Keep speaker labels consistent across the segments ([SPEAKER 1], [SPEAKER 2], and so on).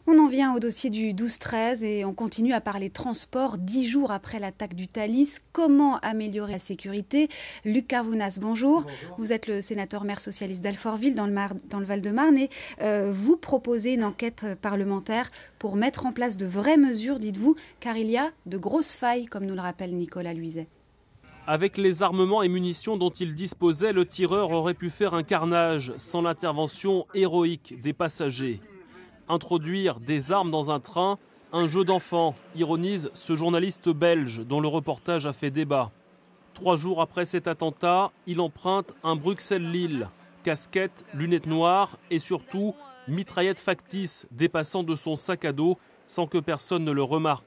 [SPEAKER 1] On en vient au dossier du 12-13 et on continue à parler transport 10 jours après l'attaque du Thalys. Comment améliorer la sécurité? Luc Carvounas, bonjour. Bonjour. Vous êtes le sénateur maire socialiste d'Alfortville dans le Val-de-Marne et vous proposez une enquête parlementaire pour mettre en place de vraies mesures, dites-vous, car il y a de grosses failles, comme nous le rappelle Nicolas Luizet.
[SPEAKER 2] Avec les armements et munitions dont il disposait, le tireur aurait pu faire un carnage sans l'intervention héroïque des passagers. Introduire des armes dans un train, un jeu d'enfant, ironise ce journaliste belge dont le reportage a fait débat. 3 jours après cet attentat, il emprunte un Bruxelles-Lille. Casquette, lunettes noires et surtout mitraillette factice dépassant de son sac à dos sans que personne ne le remarque.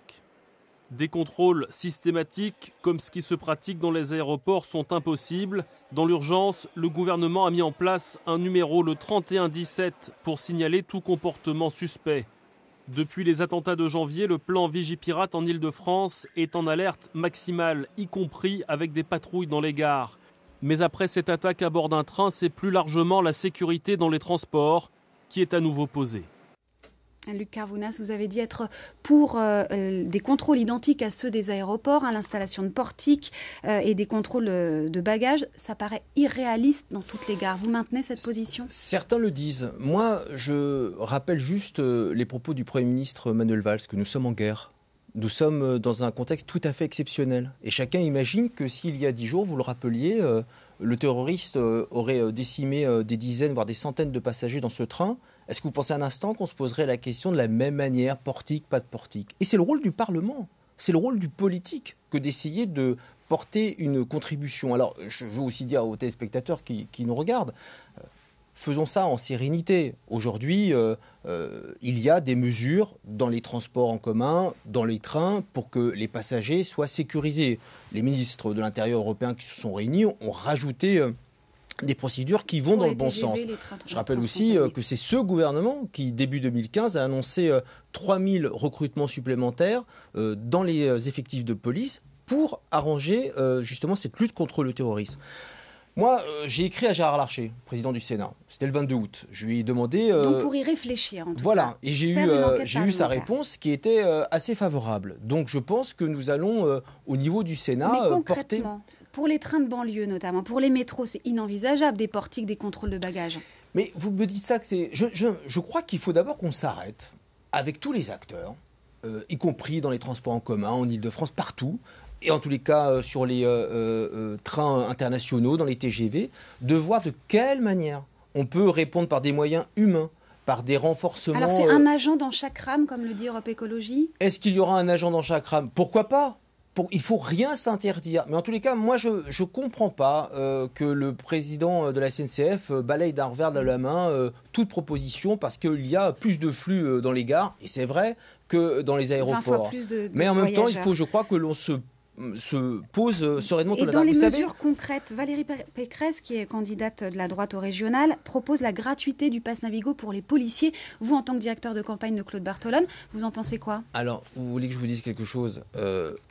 [SPEAKER 2] Des contrôles systématiques, comme ce qui se pratique dans les aéroports, sont impossibles. Dans l'urgence, le gouvernement a mis en place un numéro, le 3117, pour signaler tout comportement suspect. Depuis les attentats de janvier, le plan Vigipirate en Île-de-France est en alerte maximale, y compris avec des patrouilles dans les gares. Mais après cette attaque à bord d'un train, c'est plus largement la sécurité dans les transports qui est à nouveau posée.
[SPEAKER 1] Luc Carvounas, vous avez dit être pour des contrôles identiques à ceux des aéroports, l'installation de portiques et des contrôles de bagages. Ça paraît irréaliste dans toutes les gares. Vous maintenez cette position ?
[SPEAKER 3] Certains le disent. Moi, je rappelle juste les propos du Premier ministre Manuel Valls, que nous sommes en guerre. Nous sommes dans un contexte tout à fait exceptionnel. Et chacun imagine que s'il y a 10 jours, vous le rappeliez, le terroriste aurait décimé des dizaines, voire des centaines de passagers dans ce train. Est-ce que vous pensez un instant qu'on se poserait la question de la même manière, portique, pas de portique? Et c'est le rôle du Parlement, c'est le rôle du politique que d'essayer de porter une contribution. Alors, je veux aussi dire aux téléspectateurs qui nous regardent, faisons ça en sérénité. Aujourd'hui, il y a des mesures dans les transports en commun, dans les trains, pour que les passagers soient sécurisés. Les ministres de l'Intérieur européens qui se sont réunis ont rajouté des procédures qui vont dans le bon sens. Je rappelle aussi que c'est ce gouvernement qui, début 2015, a annoncé 3000 recrutements supplémentaires dans les effectifs de police pour arranger justement cette lutte contre le terrorisme. Moi, j'ai écrit à Gérard Larcher, président du Sénat. C'était le 22 août. Je lui ai demandé...
[SPEAKER 1] Donc pour y réfléchir, en tout cas.
[SPEAKER 3] Voilà, et j'ai eu sa réponse qui était assez favorable. Donc je pense que nous allons, au niveau du Sénat,
[SPEAKER 1] Mais concrètement, pour les trains de banlieue notamment, pour les métros, c'est inenvisageable, des portiques, des contrôles de bagages.
[SPEAKER 3] Mais vous me dites ça que c'est... Je crois qu'il faut d'abord qu'on s'arrête avec tous les acteurs, y compris dans les transports en commun, en Île-de-France, partout, et en tous les cas sur les trains internationaux, dans les TGV, de voir de quelle manière on peut répondre par des moyens humains, par des renforcements...
[SPEAKER 1] Alors c'est un agent dans chaque rame, comme le dit Europe Écologie ?
[SPEAKER 3] Est-ce qu'il y aura un agent dans chaque rame ? Pourquoi pas ? Il ne faut rien s'interdire. Mais en tous les cas, moi, je ne comprends pas que le président de la SNCF balaye d'un revers de la main toute proposition parce qu'il y a plus de flux dans les gares. Et c'est vrai que dans les aéroports.
[SPEAKER 1] 20 fois plus de
[SPEAKER 3] Mais en même temps, il
[SPEAKER 1] voyageurs.
[SPEAKER 3] faut, je crois, que l'on se pose sereinement
[SPEAKER 1] Et
[SPEAKER 3] tout la
[SPEAKER 1] dans
[SPEAKER 3] table.
[SPEAKER 1] les mesures concrètes, Valérie Pécresse, qui est candidate de la droite au régional, propose la gratuité du pass Navigo pour les policiers. Vous, en tant que directeur de campagne de Claude Barthelone, vous en pensez quoi ? Alors,
[SPEAKER 3] vous voulez que je vous dise quelque chose ?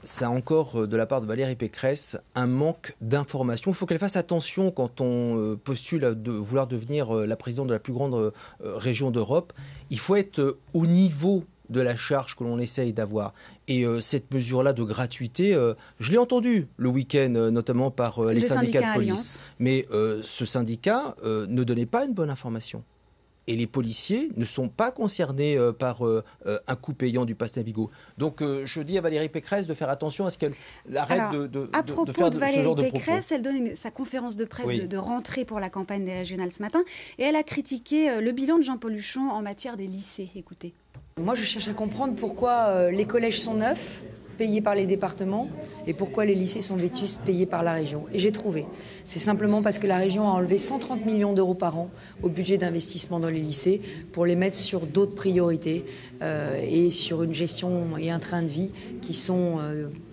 [SPEAKER 3] Ça a encore, de la part de Valérie Pécresse, un manque d'information. Il faut qu'elle fasse attention quand on postule à vouloir devenir la présidente de la plus grande région d'Europe. Il faut être au niveau de la charge que l'on essaye d'avoir. Et cette mesure-là de gratuité, je l'ai entendue le week-end, notamment par les syndicats de police.
[SPEAKER 1] Alliance.
[SPEAKER 3] Mais ce syndicat ne donnait pas une bonne information. Et les policiers ne sont pas concernés par un coût payant du pass Navigo. Donc je dis à Valérie Pécresse de faire attention à ce qu'elle arrête de faire ce genre de propos.
[SPEAKER 1] À propos de Valérie Pécresse, elle donne sa conférence de presse
[SPEAKER 3] Oui.
[SPEAKER 1] de rentrée pour la campagne des régionales ce matin. Et elle a critiqué le bilan de Jean-Paul Huchon en matière des lycées. Écoutez.
[SPEAKER 4] Moi, je cherche à comprendre pourquoi les collèges sont neufs, payés par les départements, et pourquoi les lycées sont vétustes, payés par la région. Et j'ai trouvé. C'est simplement parce que la région a enlevé 130 millions d'euros par an au budget d'investissement dans les lycées pour les mettre sur d'autres priorités et sur une gestion et un train de vie qui sont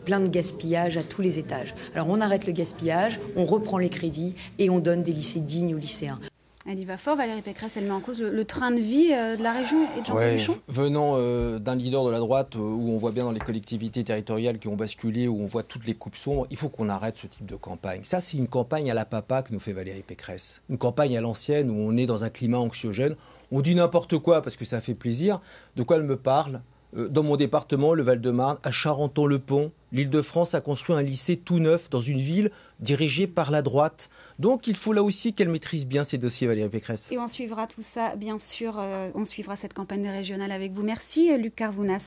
[SPEAKER 4] plein de gaspillage à tous les étages. Alors on arrête le gaspillage, on reprend les crédits et on donne des lycées dignes aux lycéens.
[SPEAKER 1] Elle y va fort, Valérie Pécresse, elle met en cause le train de vie de la région et de Jean-Paul Huchon.
[SPEAKER 3] Venant d'un leader de la droite où on voit bien dans les collectivités territoriales qui ont basculé, où on voit toutes les coupes sombres, il faut qu'on arrête ce type de campagne. Ça, c'est une campagne à la papa que nous fait Valérie Pécresse. Une campagne à l'ancienne où on est dans un climat anxiogène. On dit n'importe quoi parce que ça fait plaisir. De quoi elle me parle ? Dans mon département, le Val-de-Marne, à Charenton-le-Pont, l'Île-de-France a construit un lycée tout neuf dans une ville dirigée par la droite. Donc il faut là aussi qu'elle maîtrise bien ces dossiers, Valérie Pécresse.
[SPEAKER 1] Et on suivra tout ça, bien sûr. On suivra cette campagne régionale avec vous. Merci, Luc Carvounas.